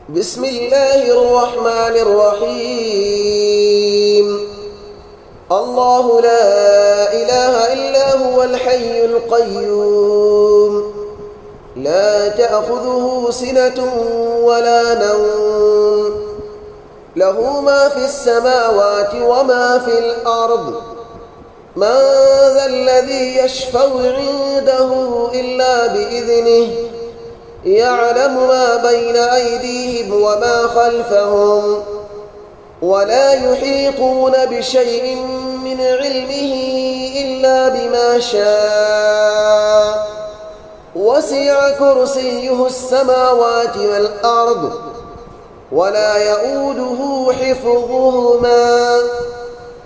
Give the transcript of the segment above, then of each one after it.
بسم الله الرحمن الرحيم. الله لا إله إلا هو الحي القيوم، لا تأخذه سنة ولا نوم، له ما في السماوات وما في الأرض. من ذا الذي يشفع عنده إلا بإذنه، يعلم ما بين أيديهم وما خلفهم، ولا يحيطون بشيء من علمه إلا بما شاء. وسع كرسيه السماوات والأرض، ولا يؤوده حفظهما،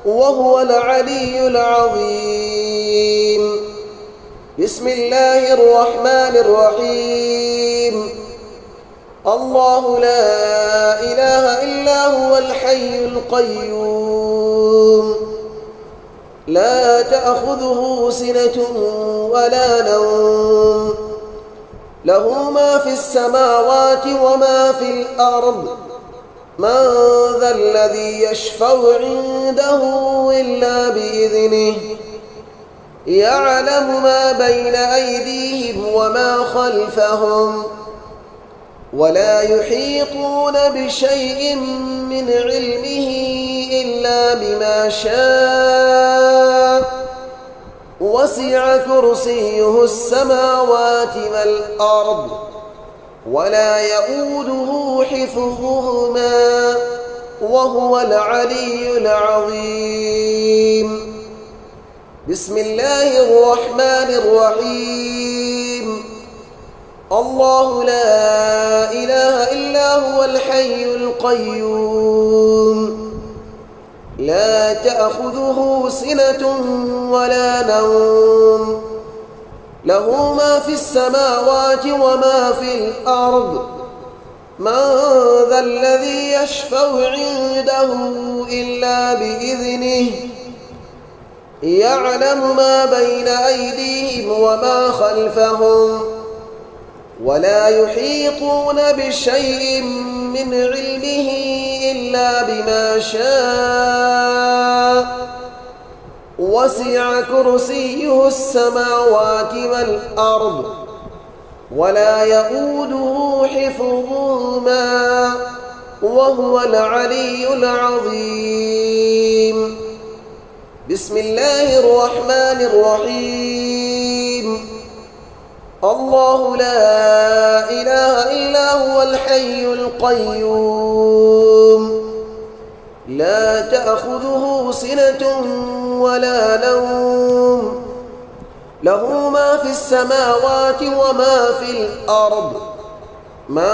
وهو العلي العظيم. بسم الله الرحمن الرحيم. الله لا إله إلا هو الحي القيوم، لا تأخذه سنة ولا نوم، له ما في السماوات وما في الأرض. من ذا الذي يشفع عنده إلا بإذنه، يعلم ما بين أيديهم وما خلفهم، ولا يحيطون بشيء من علمه إلا بما شاء. وسع كرسيه السماوات والأرض، ولا يؤوده حفظهما، وهو العلي العظيم. بسم الله الرحمن الرحيم. الله لا إله إلا هو الحي القيوم، لا تأخذه سنة ولا نوم، له ما في السماوات وما في الأرض. من ذا الذي يشفع عنده إلا بإذنه، يعلم ما بين أيديهم وما خلفهم، ولا يحيطون بشيء من علمه إلا بما شاء. وسع كرسيه السماوات والأرض، ولا يؤوده حفظهما، وهو العلي العظيم. بسم الله الرحمن الرحيم. الله لا إله إلا هو الحي القيوم، لا تأخذه سنة ولا نوم، له ما في السماوات وما في الأرض. من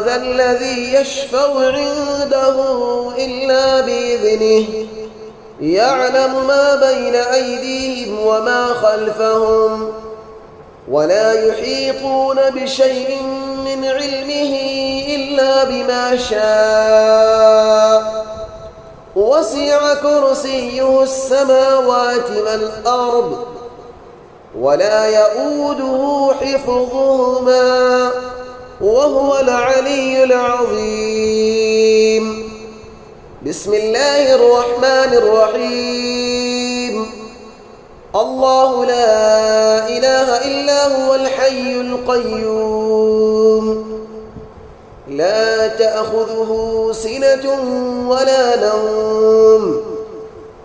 ذا الذي يشفع عنده إلا بإذنه، يعلم ما بين أيديهم وما خلفهم، ولا يحيطون بشيء من علمه إلا بما شاء. وسع كرسيه السماوات والأرض، ولا يؤوده حفظهما، وهو العلي العظيم. بسم الله الرحمن الرحيم. الله لا إله إلا هو الحي القيوم، لا تأخذه سنة ولا نوم،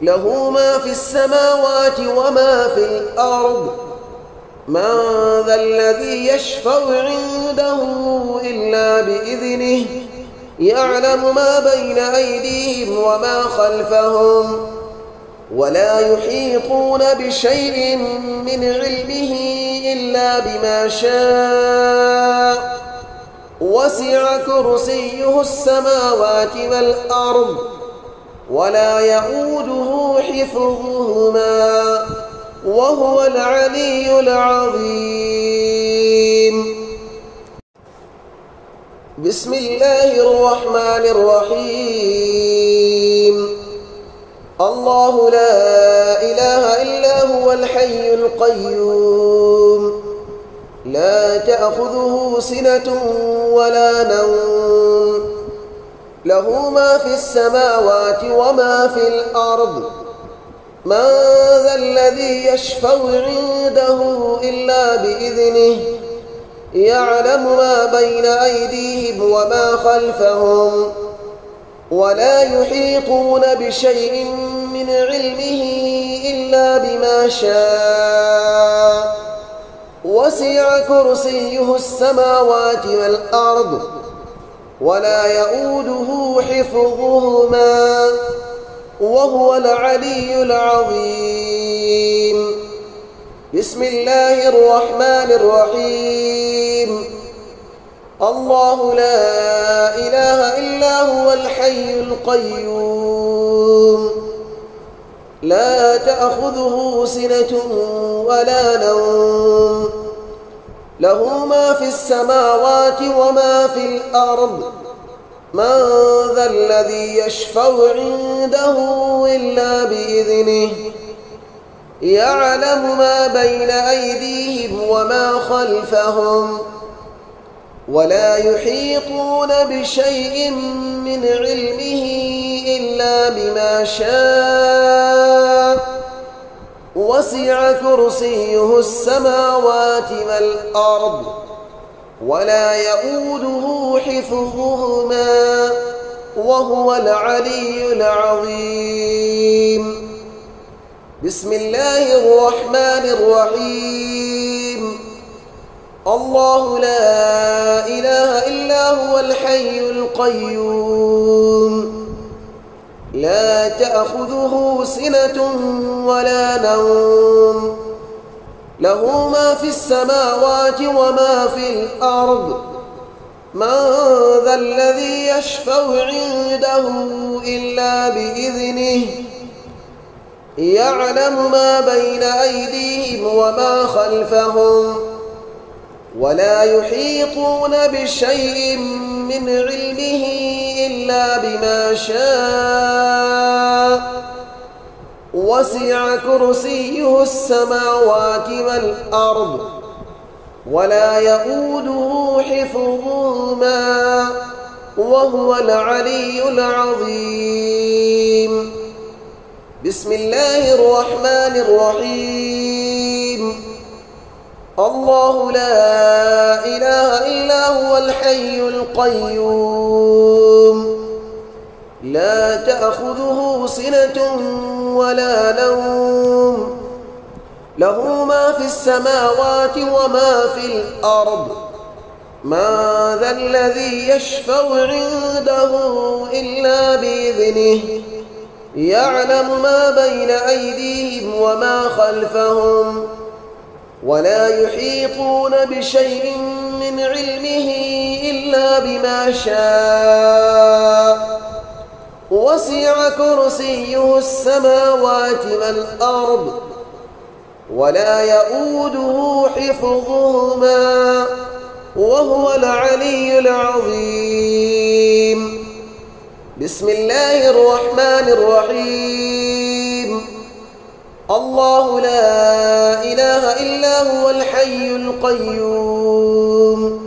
له ما في السماوات وما في الأرض. من ذا الذي يشفع عنده إلا بإذنه، يعلم ما بين أيديهم وما خلفهم، ولا يحيطون بشيء من علمه إلا بما شاء. وسع كرسيه السماوات والأرض، ولا يؤوده حفظهما، وهو العلي العظيم. بسم الله الرحمن الرحيم. الله لا إله إلا هو الحي القيوم، لا تأخذه سنة ولا نوم له ما في السماوات وما في الأرض من ذا الذي يشفع عنده إلا بإذنه يعلم ما بين أيديهم وما خلفهم ولا يحيطون بشيء من علمه إلا بما شاء وسع كرسيه السماوات والأرض ولا يؤوده حفظهما وهو العلي العظيم. بسم الله الرحمن الرحيم. الله لا إله إلا هو الحي القيوم لا تأخذه سنة ولا نوم له ما في السماوات وما في الأرض من ذا الذي يشفع عنده إلا بإذنه يعلم ما بين أيديهم وما خلفهم ولا يحيطون بشيء من علمه إلا بما شاء وسع كرسيه السماوات والأرض ولا يؤوده حفظهما وهو العلي العظيم. بسم الله الرحمن الرحيم. الله لا إله إلا هو الحي القيوم لا تأخذه سنة ولا نوم له ما في السماوات وما في الأرض من ذا الذي يشفع عنده إلا بإذنه يعلم ما بين أيديهم وما خلفهم ولا يحيطون بشيء من علمه إلا بما شاء وسع كرسيه السماوات والأرض ولا يؤوده حفظهما وهو العلي العظيم. بسم الله الرحمن الرحيم. الله لا إله إلا هو الحي القيوم لا تأخذه سنة ولا نوم له ما في السماوات وما في الأرض ما ذا الذي يشفع عنده إلا بإذنه يعلم ما بين أيديهم وما خلفهم ولا يحيطون بشيء من علمه إلا بما شاء وسع كرسيه السماوات والأرض ولا يؤوده حفظهما وهو العلي العظيم. بسم الله الرحمن الرحيم. الله لا إله إلا هو الحي القيوم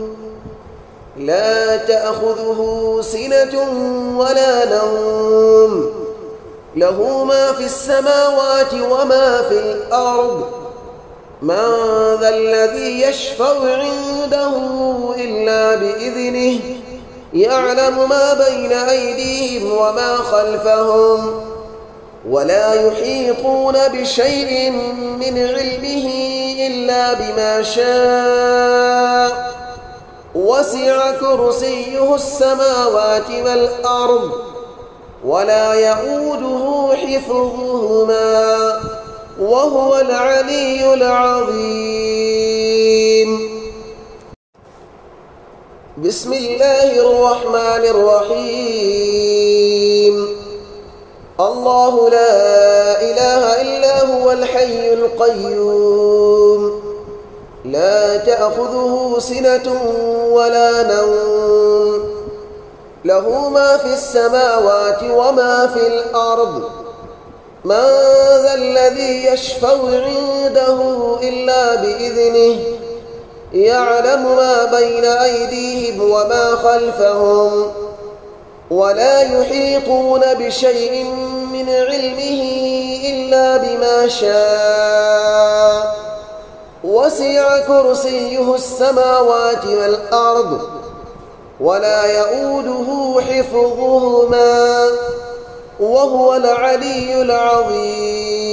لا تأخذه سنة ولا نوم له ما في السماوات وما في الأرض من ذا الذي يشفع عنده إلا بإذنه يعلم ما بين أيديهم وما خلفهم ولا يحيطون بشيء من علمه إلا بما شاء وسع كرسيه السماوات والأرض ولا يؤوده حفظهما وهو العلي العظيم. بسم الله الرحمن الرحيم. الله لا إله إلا هو الحي القيوم لا تأخذه سنة ولا نوم له ما في السماوات وما في الأرض من ذا الذي يشفع عنده إلا بإذنه يعلم ما بين أيديهم وما خلفهم ولا يحيطون بشيء من علمه إلا بما شاء وسع كرسيه السماوات والأرض ولا يؤوده حفظهما وهو العلي العظيم.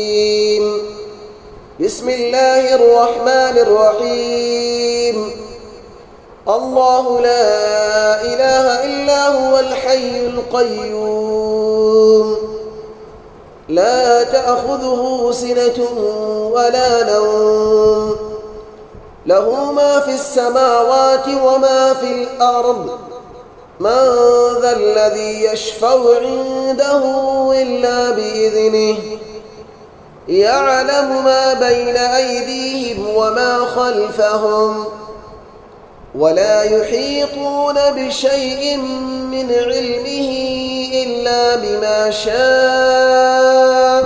بسم الله الرحمن الرحيم. الله لا إله إلا هو الحي القيوم لا تأخذه سنة ولا نوم له ما في السماوات وما في الأرض من ذا الذي يشفع عنده إلا بإذنه يعلم ما بين أيديهم وما خلفهم ولا يحيطون بشيء من علمه إلا بما شاء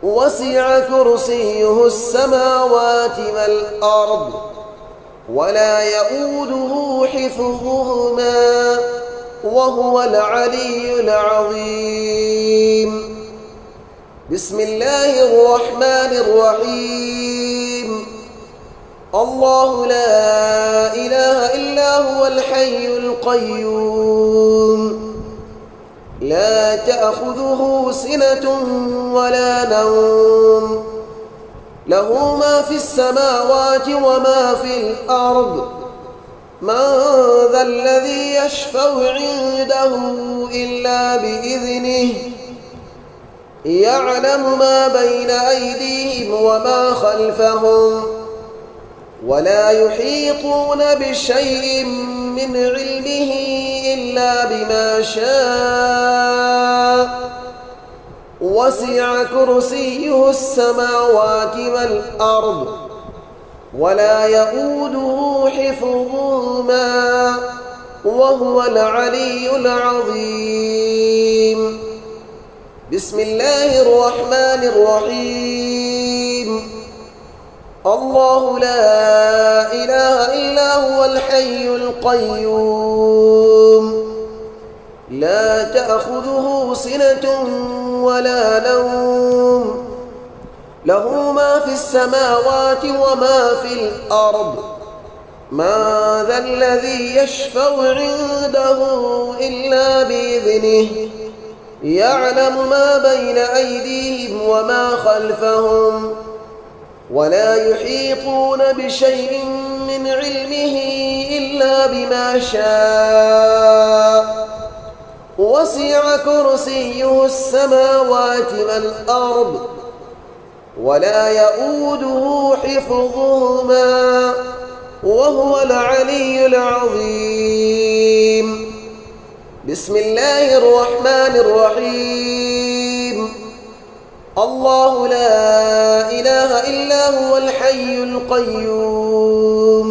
وسع كرسيه السماوات والأرض ولا يؤوده حفظهما وهو العلي العظيم. بسم الله الرحمن الرحيم. الله لا إله إلا هو الحي القيوم لا تأخذه سنة ولا نوم له ما في السماوات وما في الأرض من ذا الذي يشفع عنده إلا بإذنه يعلم ما بين أيديهم وما خلفهم ولا يحيطون بشيء من علمه إلا بما شاء وسع كرسيه السماوات والأرض ولا يؤوده حفظهما وهو العلي العظيم. بسم الله الرحمن الرحيم. الله لا إله إلا هو الحي القيوم لا تأخذه سنة ولا نوم له ما في السماوات وما في الأرض من ذا الذي يشفع عنده إلا بإذنه يعلم ما بين أيديهم وما خلفهم ولا يحيطون بشيء من علمه إلا بما شاء وسع كرسيه السماوات والأرض ولا يؤوده حفظهما وهو العلي العظيم. بسم الله الرحمن الرحيم. الله لا إله إلا هو الحي القيوم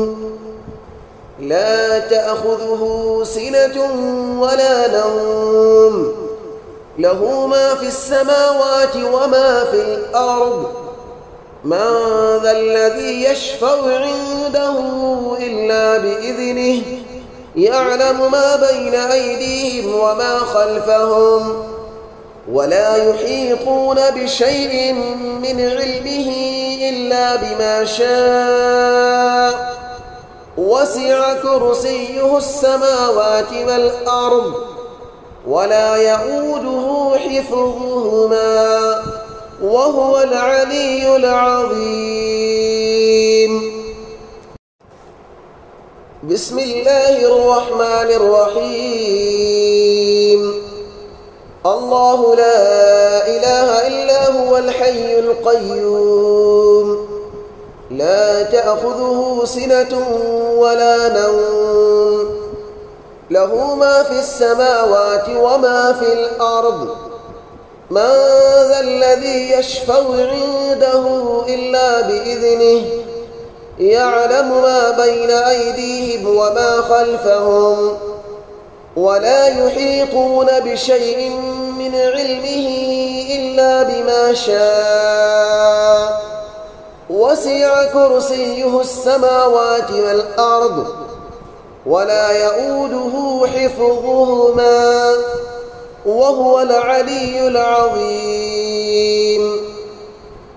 لا تأخذه سنة ولا نوم له ما في السماوات وما في الأرض من ذا الذي يشفع عنده إلا بإذنه يعلم ما بين أيديهم وما خلفهم ولا يحيطون بشيء من علمه إلا بما شاء وسع كرسيه السماوات والأرض ولا يؤوده حفظهما وهو العلي العظيم. بسم الله الرحمن الرحيم. الله لا إله إلا هو الحي القيوم لا تأخذه سنة ولا نوم له ما في السماوات وما في الأرض من ذا الذي يشفع عنده إلا بإذنه يعلم ما بين أيديهم وما خلفهم ولا يحيطون بشيء من علمه إلا بما شاء وسع كرسيه السماوات والأرض ولا يؤوده حفظهما وهو العلي العظيم.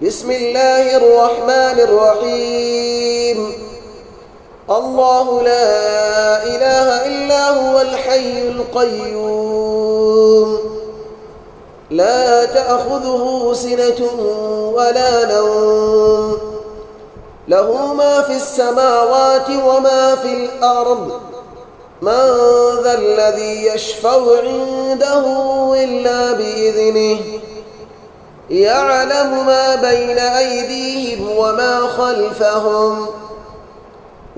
بسم الله الرحمن الرحيم. الله لا إله إلا هو الحي القيوم لا تأخذه سنة ولا نوم له ما في السماوات وما في الأرض من ذا الذي يشفع عنده إلا بإذنه يعلم ما بين أيديهم وما خلفهم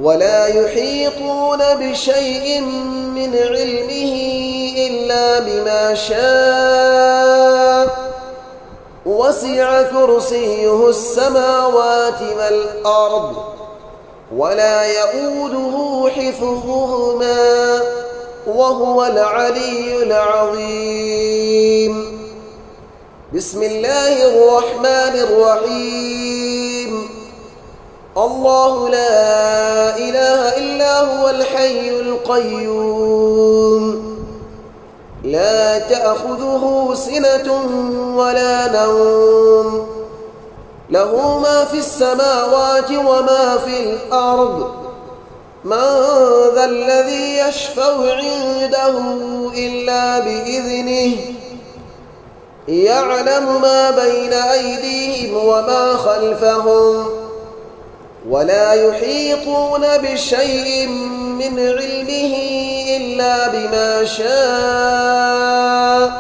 ولا يحيطون بشيء من علمه إلا بما شاء وسع كرسيه السماوات والأرض ولا يؤوده حفظهما وهو العلي العظيم. بسم الله الرحمن الرحيم. الله لا إله إلا هو الحي القيوم لا تأخذه سنة ولا نوم له ما في السماوات وما في الأرض من ذا الذي يشفع عنده إلا بإذنه يعلم ما بين أيديهم وما خلفهم ولا يحيطون بشيء من علمه إلا بما شاء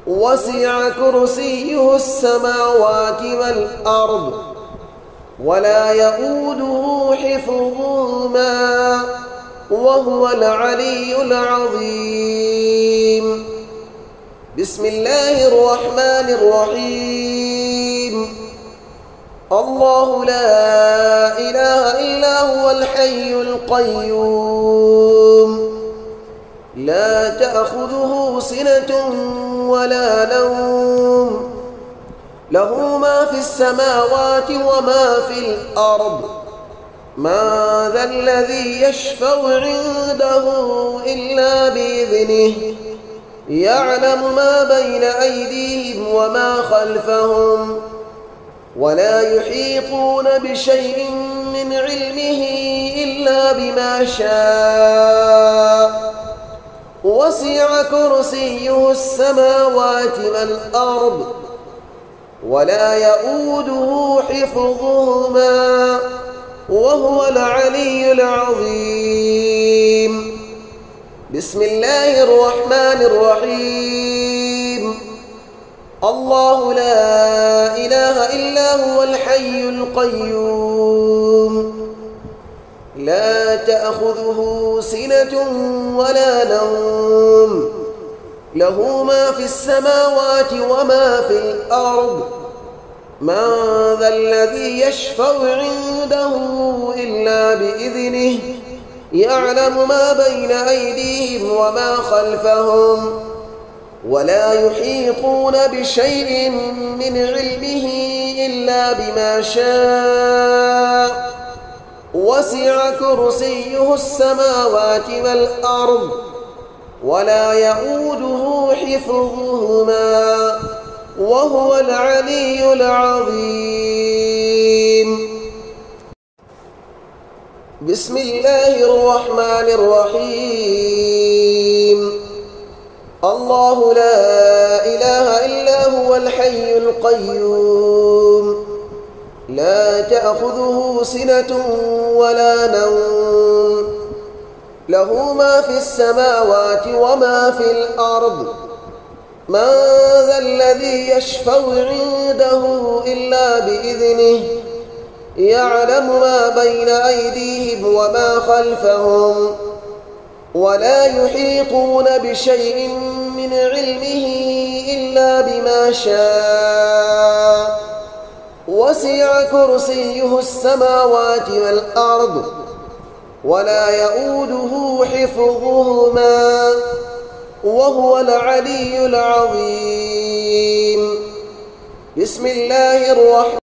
وسع كرسيه السماوات والأرض ولا يؤوده حفظهما وهو العلي العظيم. بسم الله الرحمن الرحيم. الله لا إله إلا هو الحي القيوم لا تأخذه سنة ولا نوم له ما في السماوات وما في الأرض من ذا الذي يشفع عنده إلا بإذنه يعلم ما بين أيديهم وما خلفهم ولا يحيطون بشيء من علمه إلا بما شاء وسع كرسيه السماوات والأرض ولا يؤوده حفظهما وهو العلي العظيم. بسم الله الرحمن الرحيم. الله لا إله إلا هو الحي القيوم لا تأخذه سنة ولا نوم له ما في السماوات وما في الأرض من ذا الذي يشفع عنده إلا بإذنه يعلم ما بين أيديهم وما خلفهم ولا يحيطون بشيء من علمه إلا بما شاء وسع كرسيه السماوات والأرض ولا يؤوده حفظهما وهو العلي العظيم. بسم الله الرحمن الرحيم. الله لا إله إلا هو الحي القيوم لا تأخذه سنة ولا نوم له ما في السماوات وما في الأرض من ذا الذي يشفع عنده إلا بإذنه يعلم ما بين أيديهم وما خلفهم ولا يحيطون بشيء من علمه إلا بما شاء وسع كرسيه السماوات والأرض ولا يؤوده حفظهما وهو العلي العظيم. بسم الله الرحمن